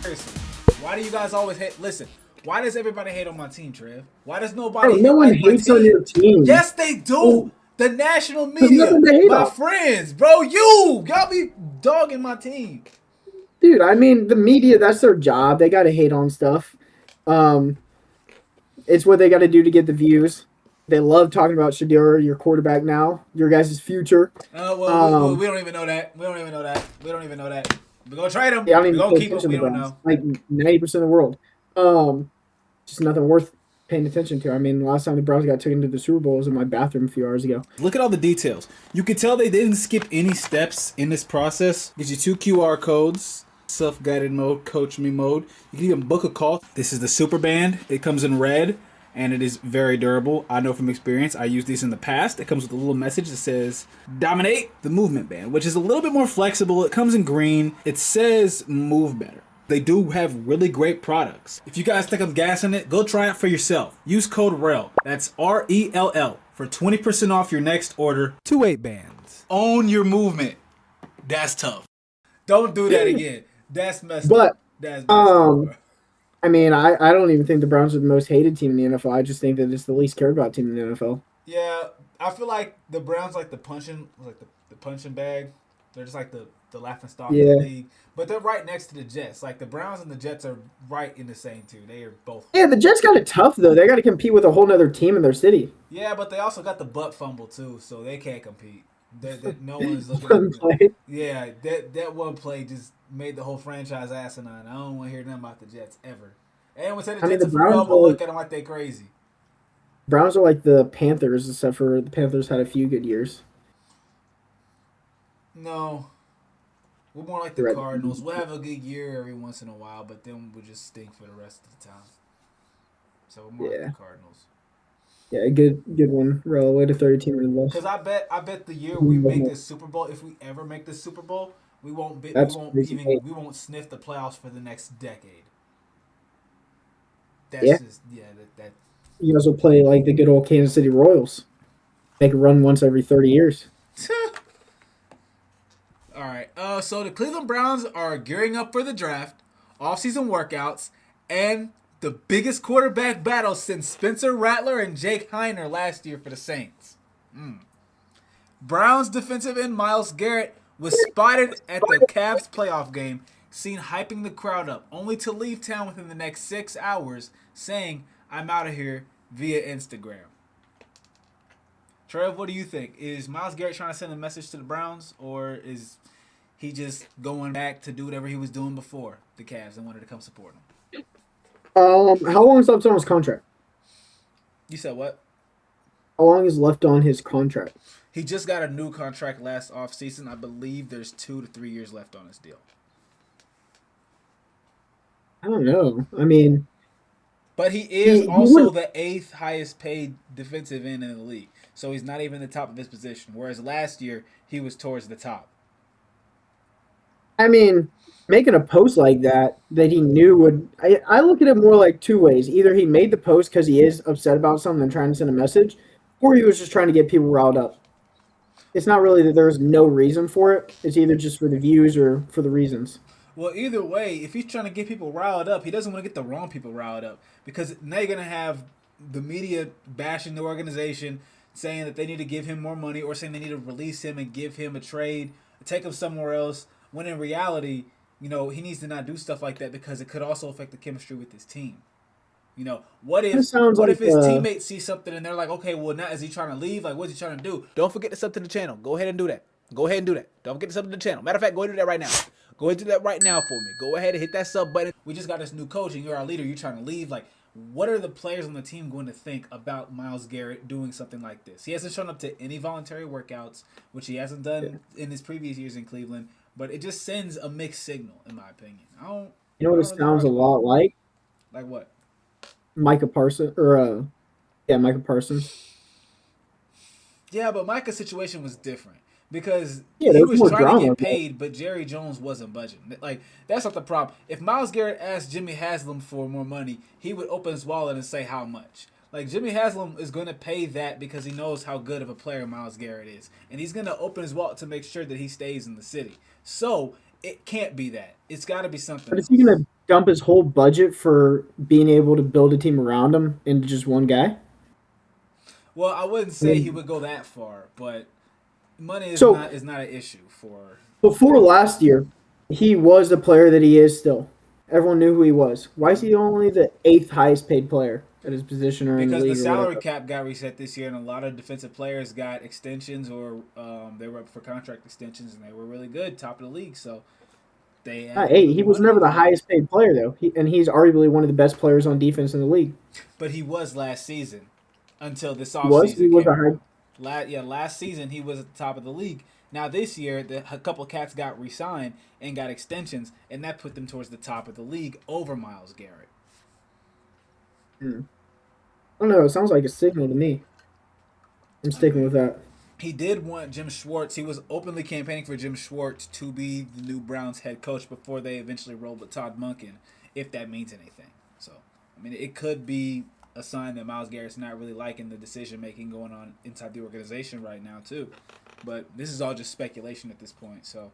Seriously, why do you guys always hate? Listen, why does everybody hate on my team, Trev? Why does Bro, nobody no one like my hates on team? your team. Yes, they do. The national There's media, nothing to hate my on. friends, bro. Y'all be dogging my team. Dude, I mean, the media, that's their job. They got to hate on stuff. Um, it's what they got to do to get the views. They love talking about Shadur, your quarterback now, your guys' future. Well, we Um, don't even know that. We don't even know that. We don't even know that. We're gonna trade him. yeah, I don't We're even gonna pay keep him. attention We to the don't Browns. know. Like 90% of the world. Just nothing worth paying attention to. I mean, last time the Browns got taken to the Super Bowl was in my bathroom a few hours ago. Look at all the details. You can tell they didn't skip any steps in this process. Gives you 2 QR codes. Self-guided mode, coach me mode. You can even book a call. This is the Super Band. It comes in red and it is very durable. I know from experience. I used these in the past. It comes with a little message that says dominate the movement band, which is a little bit more flexible. It comes in green. It says move better. They do have really great products. If you guys think I'm gassing it, go try it for yourself. Use code RELL. That's RELL for 20% off your next order. 2 weight bands. Own your movement. That's tough. Don't do that again. That's messed But up. That's messed up, bro. I mean, I don't even think the Browns are the most hated team in the NFL. I just think that it's the least cared about team in the NFL. Yeah, I feel like the Browns like the punching bag. They're just like the laughing stock of the Yeah. league. But they're right next to the Jets. Like the Browns and the Jets are right in the same too. They are both Yeah, the Jets got it tough though. They got to compete with a whole other team in their city. Yeah, but they also got the butt fumble too, so they can't compete. That no one's looking at One the. play. Yeah, that one play just made the whole franchise asinine. I don't want to hear nothing about the Jets ever. Anyone say the I mean, Jets the are for real, Browns I'm gonna are look at them like they crazy. Browns are like the Panthers, except for the Panthers had a few good years. No, we're more like the Right. Cardinals. We'll have a good year every once in a while, but then we'll just stink for the rest of the time. So we're more like the Yeah, Cardinals. yeah, good one. Roll way to 30 team and Cause loss. I bet the year we make this Super Bowl, if we ever make this Super Bowl, we That's won't crazy. even we won't sniff the playoffs for the next decade. That's Yeah, just that. you guys will play like the good old Kansas City Royals. Make a run once every 30 years. All right. So the Cleveland Browns are gearing up for the draft, off-season workouts, and the biggest quarterback battle since Spencer Rattler and Jake Heiner last year for the Saints. Browns defensive end Myles Garrett was spotted at the Cavs playoff game, seen hyping the crowd up, only to leave town within the next 6 hours, saying, "I'm out of here" via Instagram. Trev, what do you think? Is Myles Garrett trying to send a message to the Browns, or is he just going back to do whatever he was doing before the Cavs and wanted to come support him? How long is left on his contract? You said what? How long is left on his contract? He just got a new contract last offseason. I believe there's 2 to 3 years left on his deal. I don't know. I mean, But he is he also wouldn't. the eighth highest paid defensive end in the league. So he's not even the top of his position. Whereas last year, he was towards the top. I mean, making a post like that he knew would. I look at it more like two ways. Either he made the post because he is upset about something and trying to send a message, or he was just trying to get people riled up. It's not really that there's no reason for it. It's either just for the views or for the reasons. Well, either way, if he's trying to get people riled up, he doesn't want to get the wrong people riled up. Because now you're going to have the media bashing the organization, saying that they need to give him more money, or saying they need to release him and give him a trade, take him somewhere else. When in reality, he needs to not do stuff like that because it could also affect the chemistry with his team. What if This sounds what if like his teammates see something and they're like, okay, well now is he trying to leave? Like, what's he trying to do? Don't forget to sub to the channel. Go ahead and do that. Go ahead and do that. Don't forget to sub to the channel. Matter of fact, go ahead and do that right now. Go ahead and do that right now for me. Go ahead and hit that sub button. We just got this new coach and you're our leader. You're trying to leave. Like, what are the players on the team going to think about Myles Garrett doing something like this? He hasn't shown up to any voluntary workouts, which he hasn't done in his previous years in Cleveland. But it just sends a mixed signal, in my opinion. you know what I it don't really sounds rock a with it. lot like. Like what? Micah Parsons or yeah, Micah Parsons. Yeah, but Micah's situation was different because Yeah, he there's was more trying to drama. get paid, but Jerry Jones wasn't budging. Like, that's not the problem. If Myles Garrett asked Jimmy Haslam for more money, he would open his wallet and say how much. Like, Jimmy Haslam is going to pay that because he knows how good of a player Myles Garrett is. And he's going to open his wallet to make sure that he stays in the city. So, it can't be that. It's got to be something But is he else. dump his whole budget for being able to build a team around him into just one guy? Well, I wouldn't I say he mean, would go that far, but money so is not an issue for. before last year, he was the player that he is still. Everyone knew who he was. Why is he only the eighth highest paid player at his position or in the Because the league or salary whatever? cap got reset this year, and a lot of defensive players got extensions or they were up for contract extensions, and they were really good, top of the league. So they had a little Hey, bit he more was money, never the and highest paid player though, and he's arguably one of the best players on defense in the league. but he was last season until this He offseason was came a high. around. Last season he was at the top of the league. Now this year, a couple of cats got re-signed and got extensions, and that put them towards the top of the league over Myles Garrett. Hmm. I don't know. It sounds like a signal to me. I'm I sticking mean, with that. he did want Jim Schwartz. He was openly campaigning for Jim Schwartz to be the new Browns head coach before they eventually rolled with Todd Monken, if that means anything. So, I mean, it could be a sign that Myles Garrett's not really liking the decision making going on inside the organization right now, too. But this is all just speculation at this point. So,